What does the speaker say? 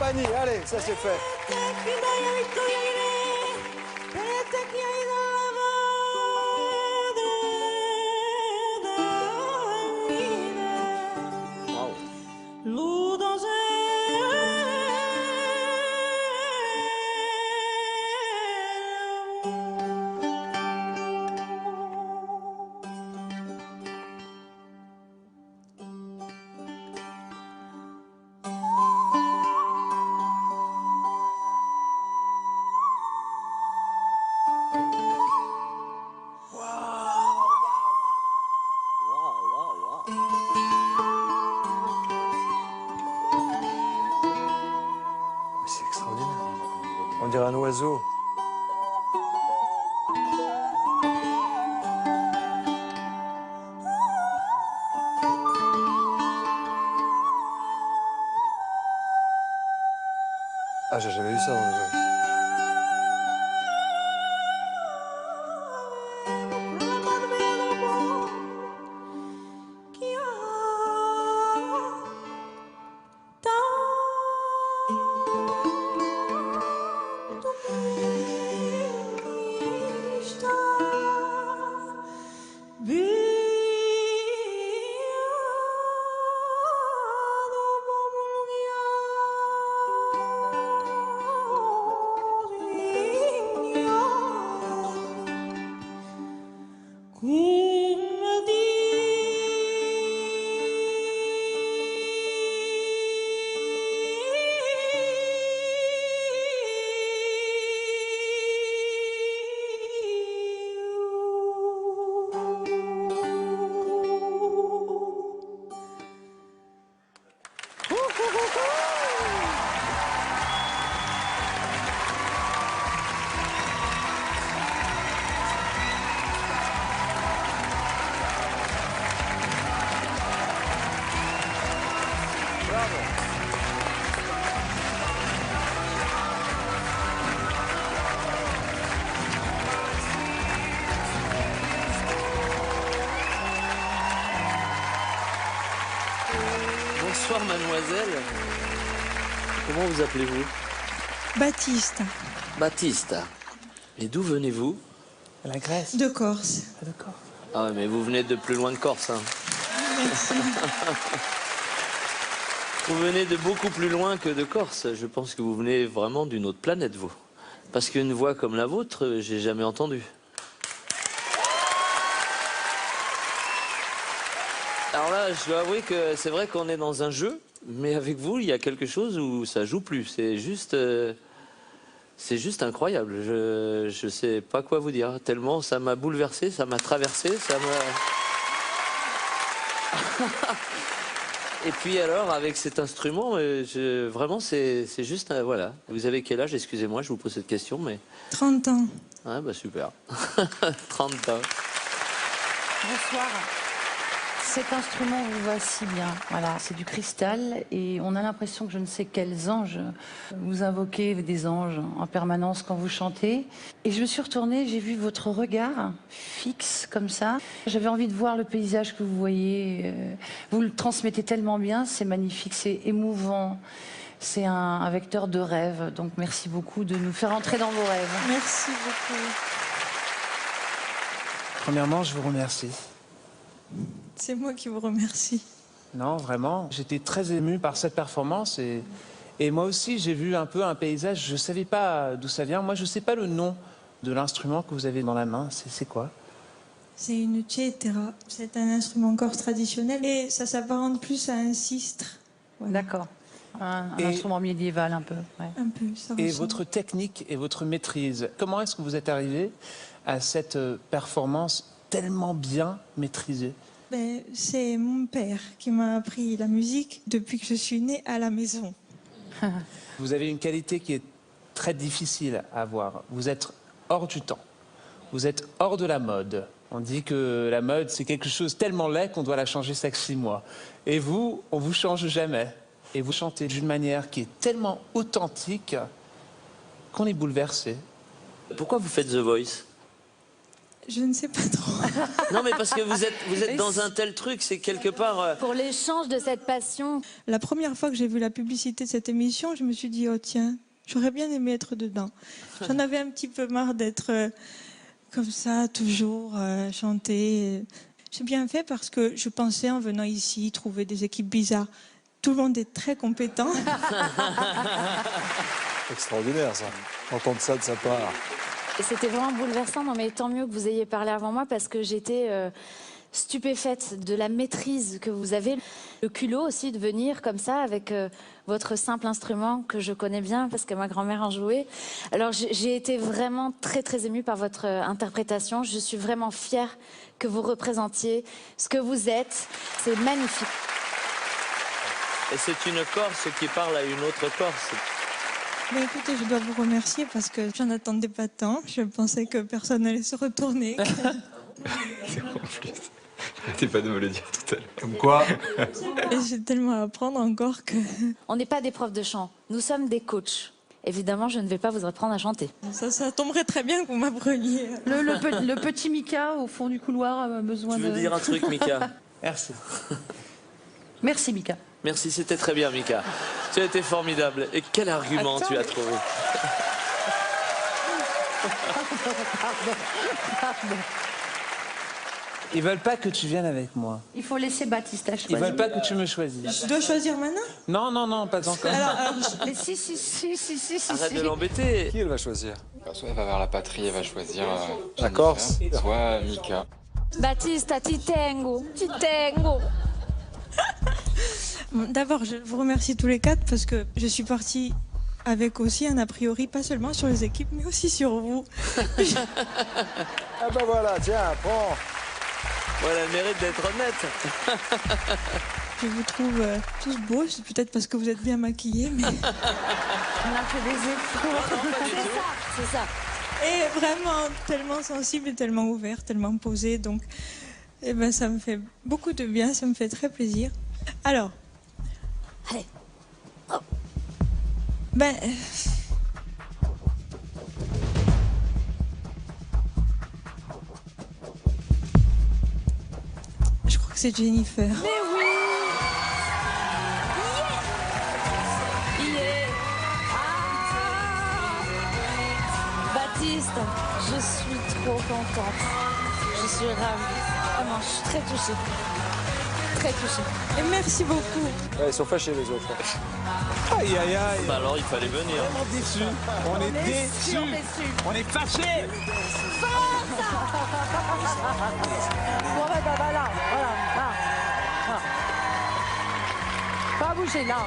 Fanny, allez, ça c'est fait. C'est extraordinaire. On dirait un oiseau. Ah, j'ai jamais vu ça dans les voix. Bonsoir mademoiselle. Comment vous appelez-vous? Baptiste. Baptiste. Et d'où venez-vous? La Grèce. De Corse. Ah, d'accord. Ah ouais, mais vous venez de plus loin que Corse. Hein. Merci. Vous venez de beaucoup plus loin que de Corse. Je pense que vous venez vraiment d'une autre planète, vous. Parce qu'une voix comme la vôtre, j'ai jamais entendu. Alors là, je dois avouer que c'est vrai qu'on est dans un jeu, mais avec vous, il y a quelque chose où ça joue plus. C'est juste incroyable. Je sais pas quoi vous dire. Tellement ça m'a bouleversé, ça m'a traversé, ça m'a... Et puis alors, avec cet instrument, vraiment, c'est juste... voilà. Vous avez quel âge? Excusez-moi, je vous pose cette question, mais... 30 ans. Ah bah super. 30 ans. Bonsoir. Cet instrument vous va si bien. Voilà, c'est du cristal et on a l'impression que je ne sais quels anges vous invoquez, des anges en permanence quand vous chantez. Et je me suis retournée, j'ai vu votre regard fixe comme ça. J'avais envie de voir le paysage que vous voyez. Vous le transmettez tellement bien, c'est magnifique, c'est émouvant. C'est un vecteur de rêve. Donc merci beaucoup de nous faire entrer dans vos rêves. Merci beaucoup. Premièrement, je vous remercie. C'est moi qui vous remercie. Non, vraiment, j'étais très ému par cette performance et moi aussi j'ai vu un peu un paysage, je ne savais pas d'où ça vient. Moi je ne sais pas le nom de l'instrument que vous avez dans la main, c'est quoi? C'est une tchétera. C'est un instrument corse traditionnel et ça s'apparente plus à un sistre. Voilà. D'accord. Un instrument médiéval un peu. Ouais. Un peu, ça Et ressemble. votre technique et votre maîtrise, comment est-ce que vous êtes arrivé à cette performance tellement bien maîtrisée? Ben, c'est mon père qui m'a appris la musique depuis que je suis née à la maison. Vous avez une qualité qui est très difficile à avoir. Vous êtes hors du temps. Vous êtes hors de la mode. On dit que la mode, c'est quelque chose tellement laid qu'on doit la changer chaque 6 mois. Et vous, on vous change jamais. Et vous chantez d'une manière qui est tellement authentique qu'on est bouleversé. Pourquoi vous faites The Voice? Je ne sais pas trop. Non, mais parce que vous êtes dans un tel truc, c'est quelque part... Pour l'échange de cette passion. La première fois que j'ai vu la publicité de cette émission, je me suis dit, oh tiens, j'aurais bien aimé être dedans. J'en avais un petit peu marre d'être comme ça, toujours chanter. J'ai bien fait parce que je pensais en venant ici trouver des équipes bizarres. Tout le monde est très compétent. Extraordinaire, ça. Entendre ça de sa part. Et c'était vraiment bouleversant. Non, mais tant mieux que vous ayez parlé avant moi parce que j'étais stupéfaite de la maîtrise que vous avez. Le culot aussi de venir comme ça avec votre simple instrument que je connais bien parce que ma grand-mère en jouait. Alors j'ai été vraiment très très émue par votre interprétation. Je suis vraiment fière que vous représentiez ce que vous êtes. C'est magnifique. Et c'est une Corse qui parle à une autre Corse. Mais écoutez, je dois vous remercier parce que j'en attendais pas tant. Je pensais que personne n'allait se retourner. C'est en plus. T'es pas de me le dire tout à l'heure. Comme quoi, Et j'ai tellement à apprendre encore que On n'est pas des profs de chant, nous sommes des coachs. Évidemment, je ne vais pas vous apprendre à chanter. ça tomberait très bien que vous m'appreniez. Le petit Mika au fond du couloir a besoin Tu veux de... dire un truc, Mika? Merci. Merci Mika. Merci, c'était très bien, Mika. Tu as été formidable. Et quel argument tu as trouvé? Pardon. Ils veulent pas que tu viennes avec moi. Il faut laisser Baptiste à Ils choisir. veulent pas que tu me choisisses. Je dois choisir maintenant? Non, non, non, pas encore. Mais si. Arrête de l'embêter. qui elle va choisir? Soit elle va vers la patrie, elle va choisir La Corse. soit Mika. Baptiste, ti tengo, ti tengo. D'abord, je vous remercie tous les quatre parce que je suis partie avec aussi un a priori, pas seulement sur les équipes, mais aussi sur vous. Ah ben voilà, tiens, prends. Voilà, elle mérite d'être honnête. Je vous trouve tous beaux, c'est peut-être parce que vous êtes bien maquillés, mais... On a fait des efforts. C'est ça. Et vraiment tellement sensible et tellement ouvert, tellement posé, donc eh ben, ça me fait beaucoup de bien, ça me fait très plaisir. Alors, Allez. ben... Je crois que c'est Jennifer. Mais oui. Yeah. Ah. Baptiste, je suis trop contente. Je suis ravie. Vraiment, je suis très touchée. Très touchée. Et merci beaucoup. Ouais, ils sont fâchés les autres. Aïe, aïe, aïe. Bah alors, il fallait venir. On est déçus. On est déçus. On est fâchés. Bon, ben, voilà. Pas bouger là.